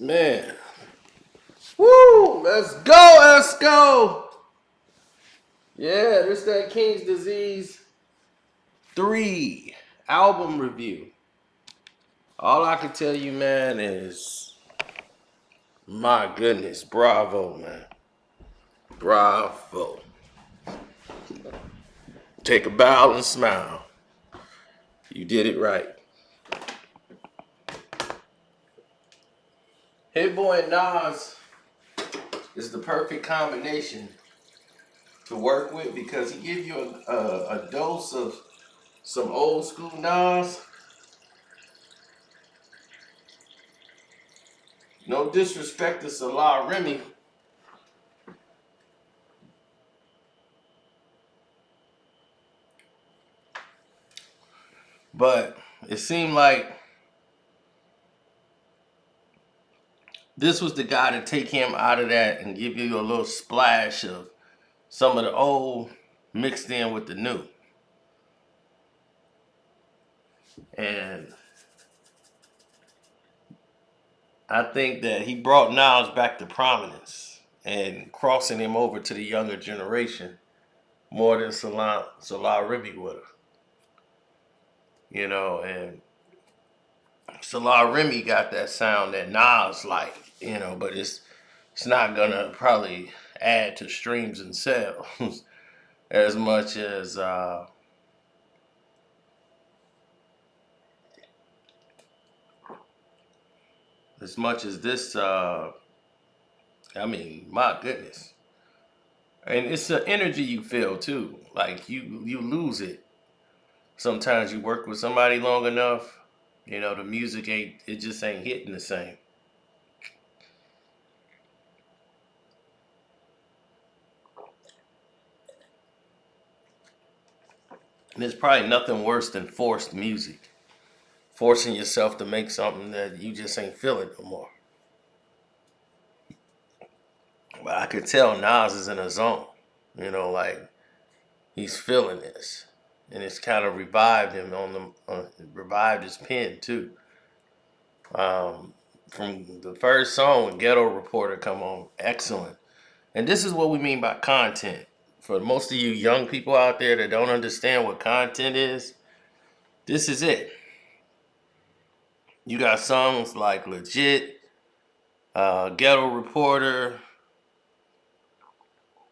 Man. Woo! Let's go, Esco! Yeah, this that King's Disease 3 album review. All I can tell you, man, is my goodness, bravo, man. Bravo. Take a bow and smile. You did it right. Hit Boy and Nas is the perfect combination to work with because he gives you a dose of some old school Nas. No disrespect to Salah Remy, but it seemed like this was the guy to take him out of that and give you a little splash of some of the old mixed in with the new. And I think that he brought Nas back to prominence and crossing him over to the younger generation more than Salah Remy would have. And Salah Remy got that sound that Nas like, but it's not gonna probably add to streams and sales as much as this. I mean, my goodness, and it's the energy you feel too. Like you lose it sometimes. You work with somebody long enough, the music just ain't hitting the same. And there's probably nothing worse than forced music. Forcing yourself to make something that you just ain't feeling no more. But I could tell Nas is in a zone. Like he's feeling this, and it's kind of revived him revived his pen too. From the first song when Ghetto Reporter come on, excellent. And this is what we mean by content. For most of you young people out there that don't understand what content is, this is it. You got songs like Legit, Ghetto Reporter.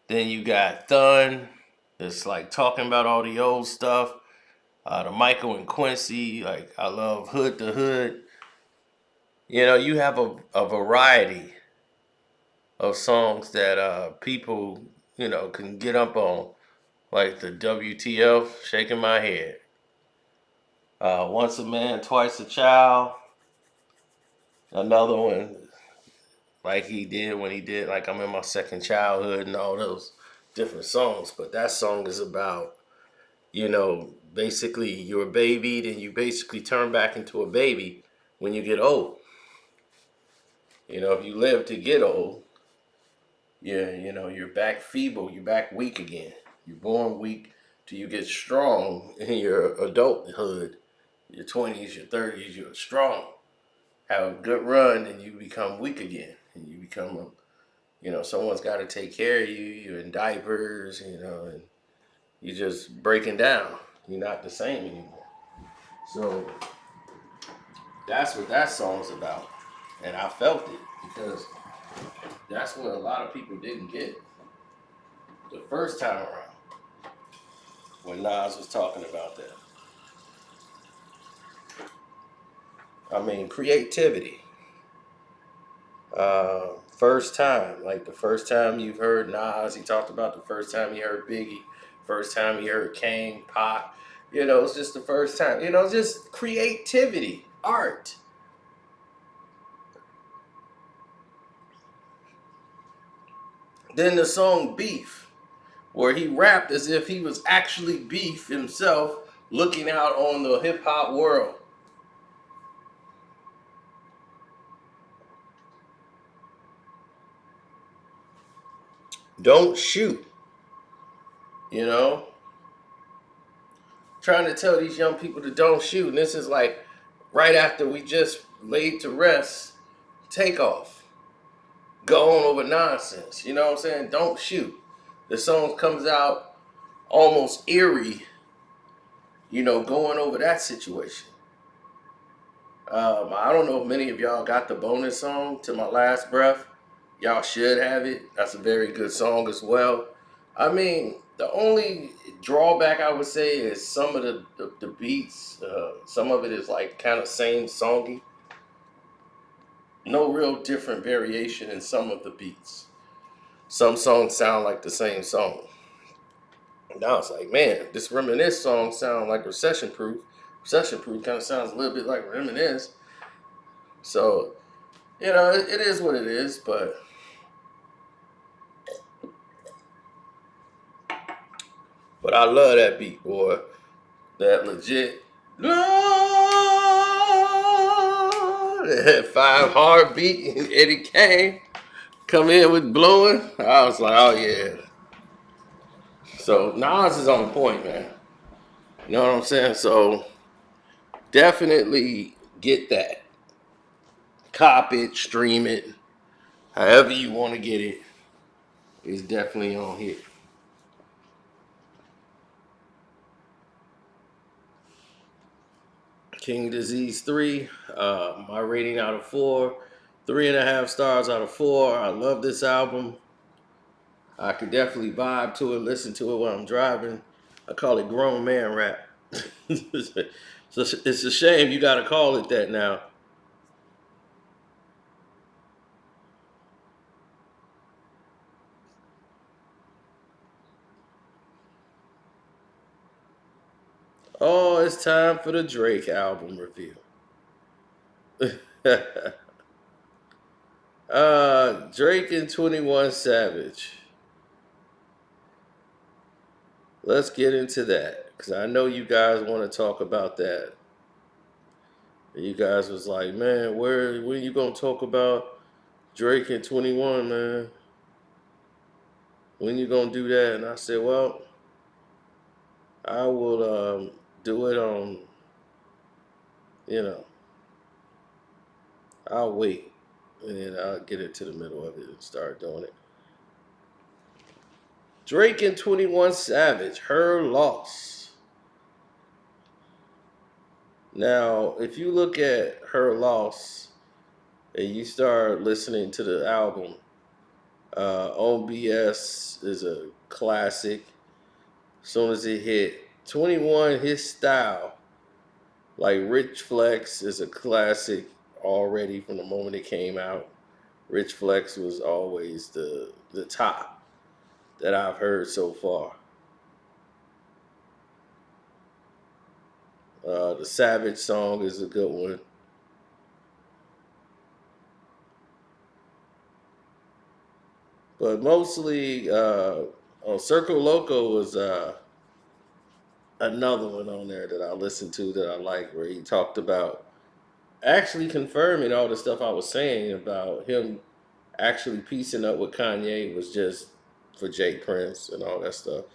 Then you got Thun, that's like talking about all the old stuff. The Michael and Quincy, like I love Hood to Hood. You have a variety of songs that people, can get up on, like the WTF, Shaking My Head. Once a Man, Twice a Child. Another one, like he did when he did, like I'm in my second childhood and all those different songs. But that song is about, basically you're a baby, then you basically turn back into a baby when you get old. If you live to get old, yeah, you're back feeble, you're back weak again. You're born weak till you get strong in your adulthood, your 20s, your 30s, you're strong. Have a good run and you become weak again. And you become, someone's got to take care of you. You're in diapers, and you're just breaking down. You're not the same anymore. So that's what that song's about. And I felt it because that's what a lot of people didn't get the first time around when Nas was talking about that. I mean, creativity. First time, like the first time you've heard Nas, he talked about the first time he heard Biggie, first time he heard Kane, Pac. It's just the first time. Just creativity, art. Then the song Beef, where he rapped as if he was actually Beef himself, looking out on the hip hop world. Don't shoot, you know? Trying to tell these young people to don't shoot. And this is like right after we just laid to rest take off. Go on over nonsense. You know what I'm saying? Don't shoot. The song comes out almost eerie, going over that situation. I don't know if many of y'all got the bonus song to My Last Breath. Y'all should have it. That's a very good song as well. I mean, the only drawback I would say is some of the beats, some of it is like kind of same songy. No real different variation in some of the beats. Some songs sound like the same song. Now it's like, man, this Reminisce song sounds like Recession Proof. Recession Proof kind of sounds a little bit like Reminisce. So, it is what it is, but I love that beat, boy. That legit. Lord, that 5 heartbeat, Eddie Kane come in with blowing. I was like, oh yeah. So Nas is on point, man. You know what I'm saying? So definitely get that. Cop it, stream it, however you want to get it. It's definitely on here. King Disease 3, my rating out of 4, 3.5 stars out of 4. I love this album. I could definitely vibe to it, listen to it while I'm driving. I call it grown man rap. So it's a shame you got to call it that now. Oh, it's time for the Drake album review. Drake and 21 Savage. Let's get into that because I know you guys want to talk about that. And you guys was like, man, when you gonna talk about Drake and 21, man? When you gonna do that? And I said, well, I will do it on, you know, I'll wait. And then I'll get into the middle of it and start doing it. Drake and 21 Savage, Her Loss. Now, if you look at Her Loss and you start listening to the album, On BS is a classic. As soon as it hit, 21, his style, like Rich Flex is a classic already from the moment it came out. Rich Flex was always the top that I've heard so far. The Savage song is a good one. But mostly, Circle Loco was another one on there that I listened to that I like, where he talked about actually confirming all the stuff I was saying about him actually piecing up with Kanye was just for Jay Prince and all that stuff.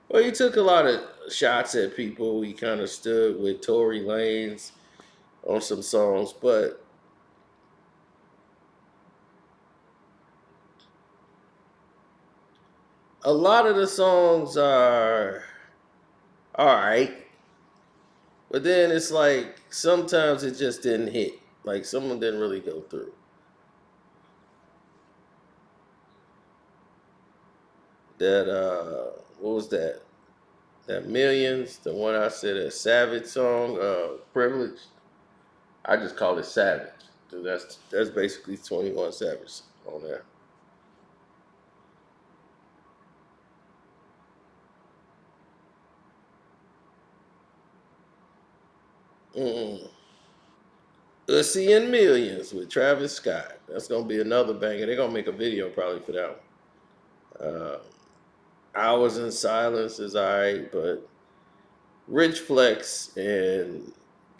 Well, he took a lot of shots at people. He kind of stood with Tory Lanez on some songs, but a lot of the songs are all right. But then it's like sometimes it just didn't hit. Like someone didn't really go through. That what was that? That Millions, the one I said a Savage song, Privilege. I just call it Savage. That's basically 21 Savage on there. Mm-mm. Ussy and Millions with Travis Scott. That's gonna be another banger. They're gonna make a video probably for that one. Hours in Silence is alright, but Rich Flex and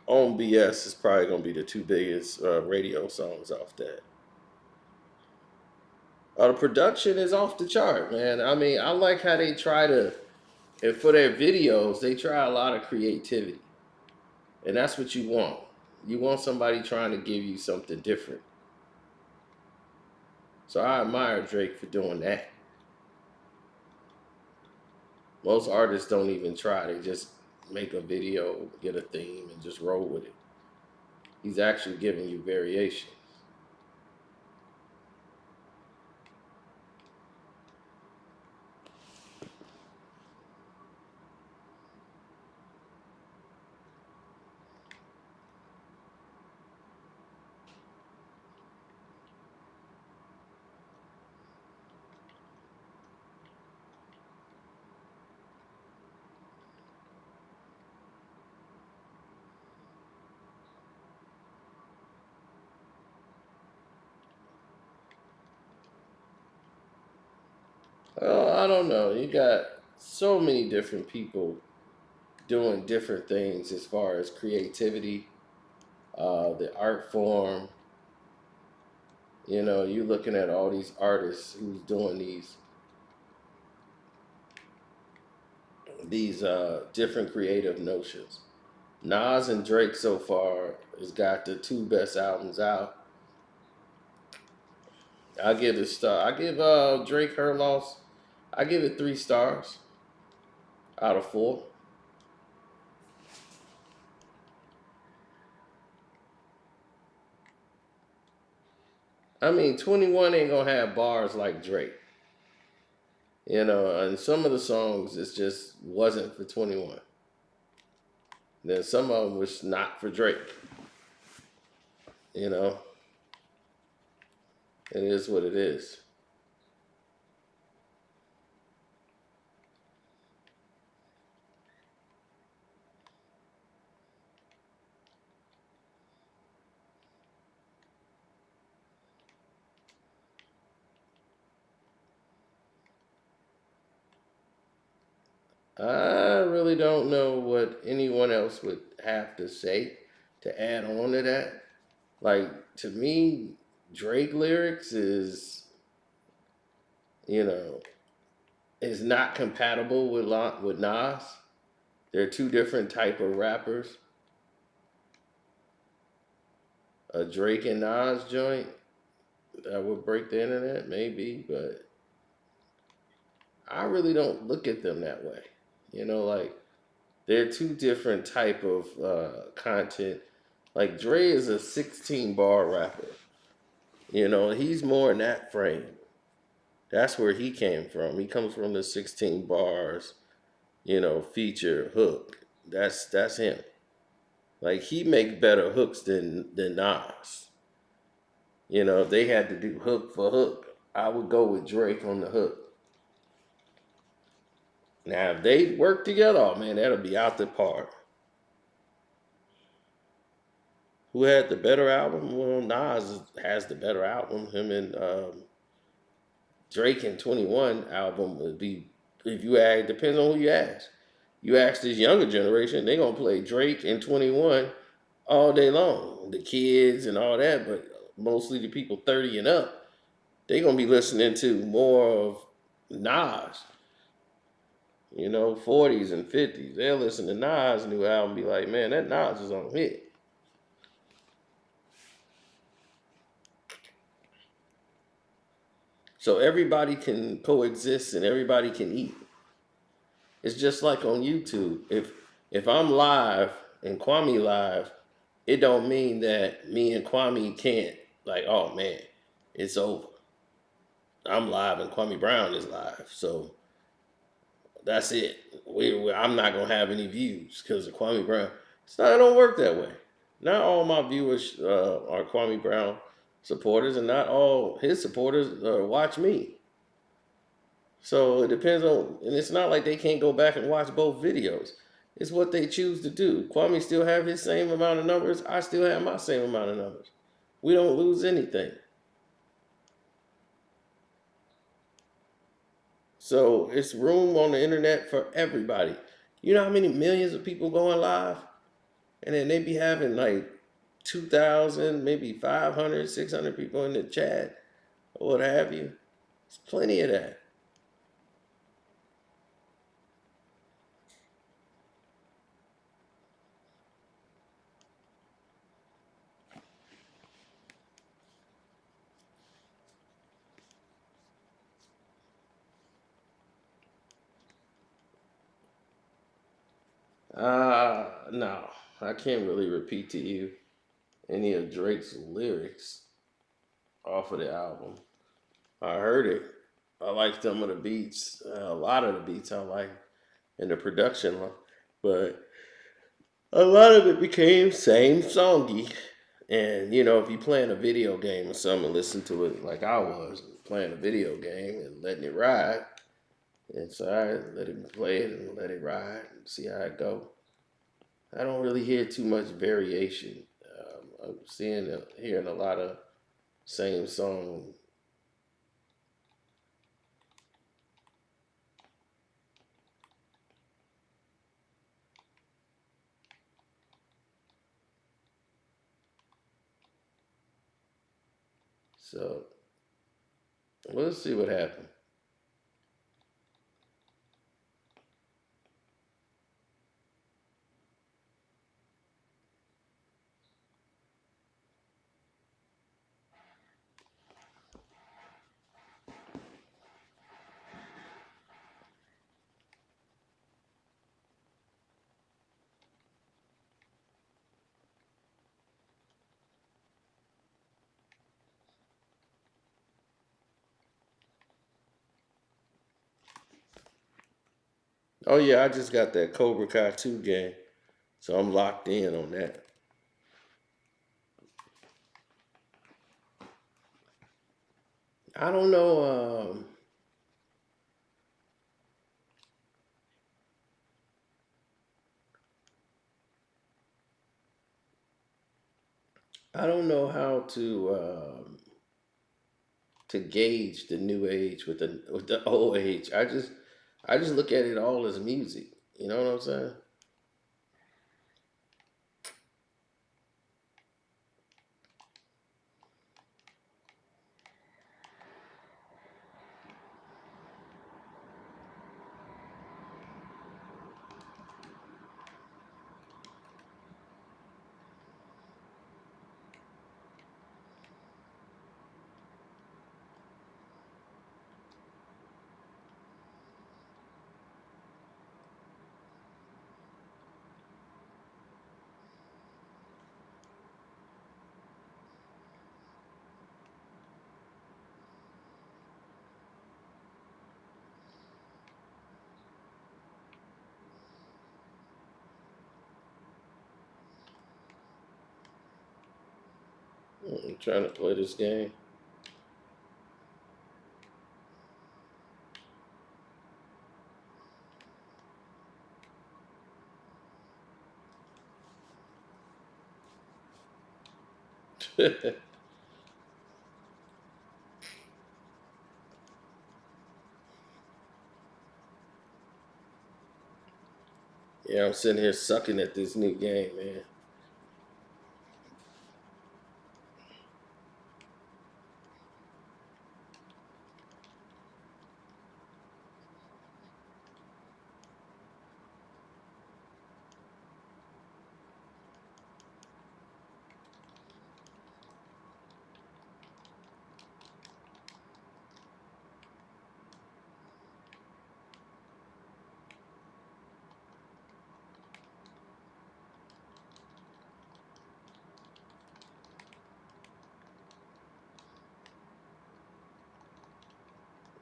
On BS is probably gonna be the two biggest radio songs off that. The production is off the chart, man. I mean, I like how they try to, and for their videos, they try a lot of creativity, and that's what you want. You want somebody trying to give you something different. So I admire Drake for doing that. Most artists don't even try; they just make a video, get a theme, and just roll with it. He's actually giving you variation. Well, I don't know. You got so many different people doing different things as far as creativity, the art form. You know, you looking at all these artists who's doing these different creative notions. Nas and Drake so far has got the two best albums out. I give it star. I give Drake Her Loss. I give it 3 stars out of 4. I mean, 21 ain't gonna have bars like Drake. You know, and some of the songs it just wasn't for 21. Then some of them was not for Drake. You know, it is what it is. I really don't know what anyone else would have to say to add on to that. Like to me, Drake lyrics you know is not compatible with with Nas. They're two different type of rappers. A Drake and Nas joint that would break the internet, maybe, but I really don't look at them that way. You know, like they're two different type of content. Like Dre is a 16 bar rapper. You know, he's more in that frame. That's where he came from. He comes from the 16 bars, feature hook. That's him. Like he makes better hooks than Nas. You know, if they had to do hook for hook, I would go with Drake on the hook. Now if they work together, oh man, that'll be out the park. Who had the better album? Well, Nas has the better album. Him and Drake and 21 album would be, if you ask, depends on who you ask. You ask this younger generation, they gonna play Drake and 21 all day long. The kids and all that, but mostly the people 30 and up, they gonna be listening to more of Nas. 40s and 50s. They'll listen to Nas' new album and be like, man, that Nas is on hit. So everybody can coexist and everybody can eat. It's just like on YouTube. If I'm live and Kwame live, it don't mean that me and Kwame can't like, oh man, it's over. I'm live and Kwame Brown is live. So that's it. I'm not gonna have any views because of Kwame Brown. It don't work that way. Not all my viewers are Kwame Brown supporters, and not all his supporters watch me. So it depends on, and it's not like they can't go back and watch both videos. It's what they choose to do. Kwame still have his same amount of numbers. I still have my same amount of numbers. We don't lose anything. So it's room on the internet for everybody. You know how many millions of people going live? And then they be having like 2,000, maybe 500, 600 people in the chat or what have you. There's plenty of that. No, I can't really repeat to you any of Drake's lyrics off of the album. I heard it. I like some of the beats. A lot of the beats I like in the production, but a lot of it became same songy. And if you playing a video game or something, listen to it like I was playing a video game and letting it ride. And so I let it play it and let it ride and see how it go. I don't really hear too much variation. I'm hearing a lot of same song. So we'll see what happens. Oh yeah, I just got that Cobra Kai 2 game, so I'm locked in on that. I don't know. I don't know how to gauge the new age with the old age. I just look at it all as music. You know what I'm saying? I'm trying to play this game. Yeah, I'm sitting here sucking at this new game, man.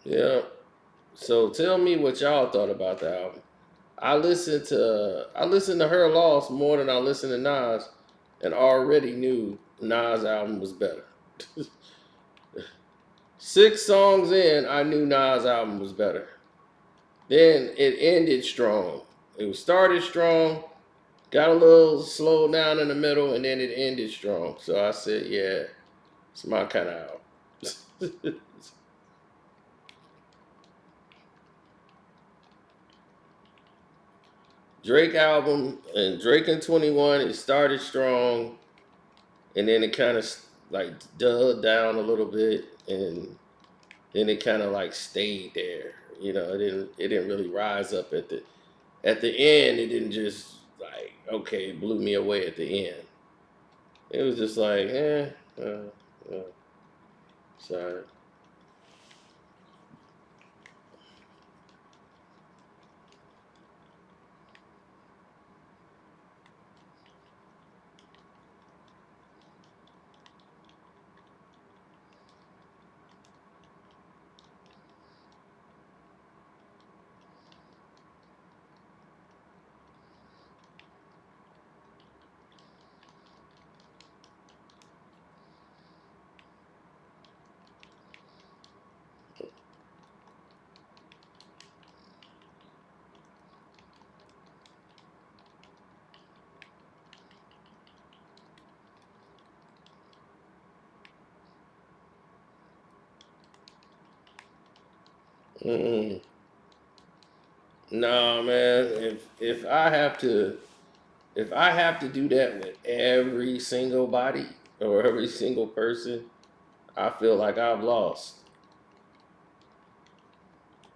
Yeah. So tell me what y'all thought about the album. I listened to Her Loss more than I listened to Nas, and already knew Nas' album was better. 6 songs in, I knew Nas' album was better. Then it ended strong. It was started strong, got a little slowed down in the middle, and then it ended strong. So I said, yeah, it's my kind of album. Drake album and Drake and 21, it started strong, and then it kind of like dulled down a little bit, and then it kind of like stayed there. It didn't really rise up at the end. It didn't just like okay, it blew me away at the end. It was just like uh, sorry. Mm-mm. Nah, man. If I have to do that with every single body or every single person, I feel like I've lost.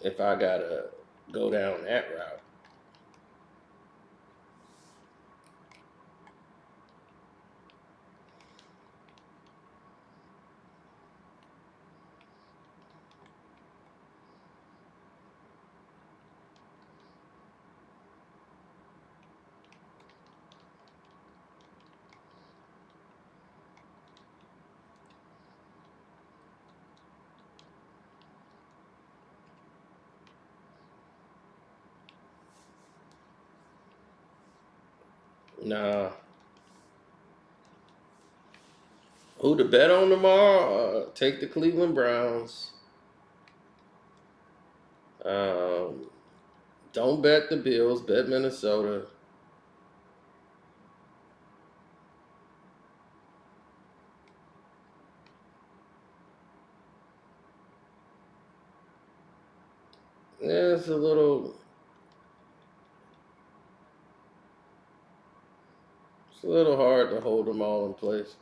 If I gotta go down that route, nah. Who to bet on tomorrow? Take the Cleveland Browns. Um, don't bet the Bills. Bet Minnesota. Yeah, it's a little hard to hold them all in place.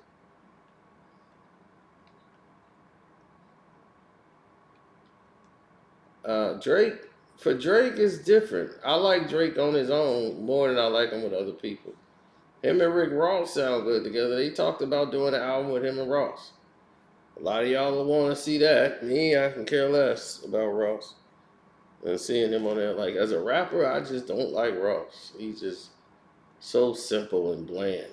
Drake for Drake is different. I like Drake on his own more than I like him with other people. Him and Rick Ross sound good together. They talked about doing an album with him and Ross. A lot of y'all will want to see that. Me, I can care less about Ross and seeing him on there. Like as a rapper, I just don't like Ross. He's just so simple and bland.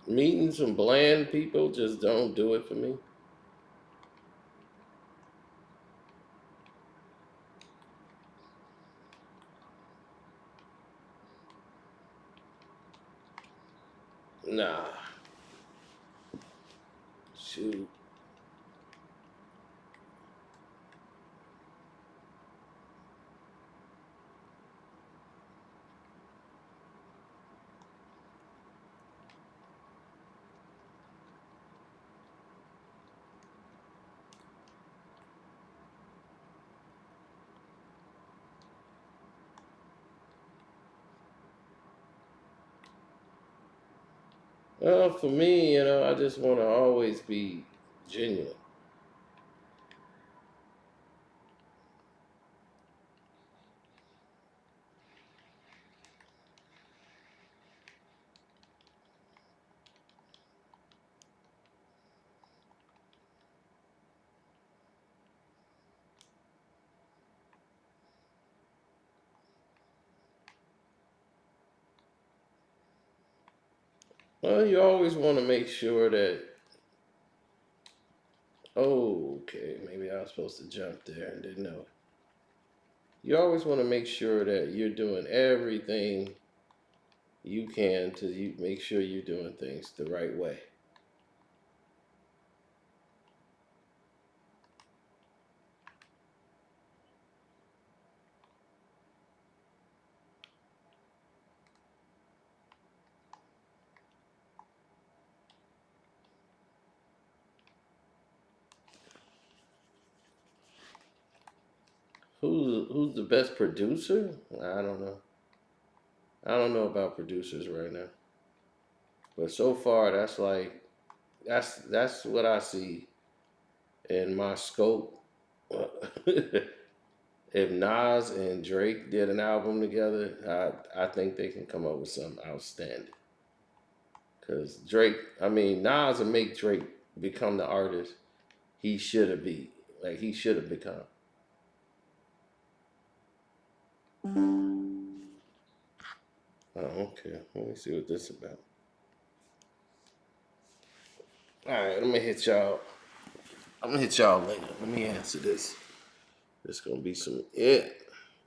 Meeting some bland people just don't do it for me. Nah, shoot. Well, for me, I just want to always be genuine. Well, you always want to make sure that. Oh, okay, maybe I was supposed to jump there and didn't know. You always want to make sure that you're doing everything you can to make sure you're doing things the right way. Who's the best producer? I don't know. I don't know about producers right now, but so far that's what I see in my scope. If Nas and Drake did an album together, I think they can come up with something outstanding. Cause Drake, I mean Nas will make Drake become the artist he should have be, like he should have become. Oh, okay. Let me see what this is about. All right, let me hit y'all. I'm gonna hit y'all later. Let me answer this. This gonna be some it.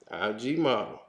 IG model.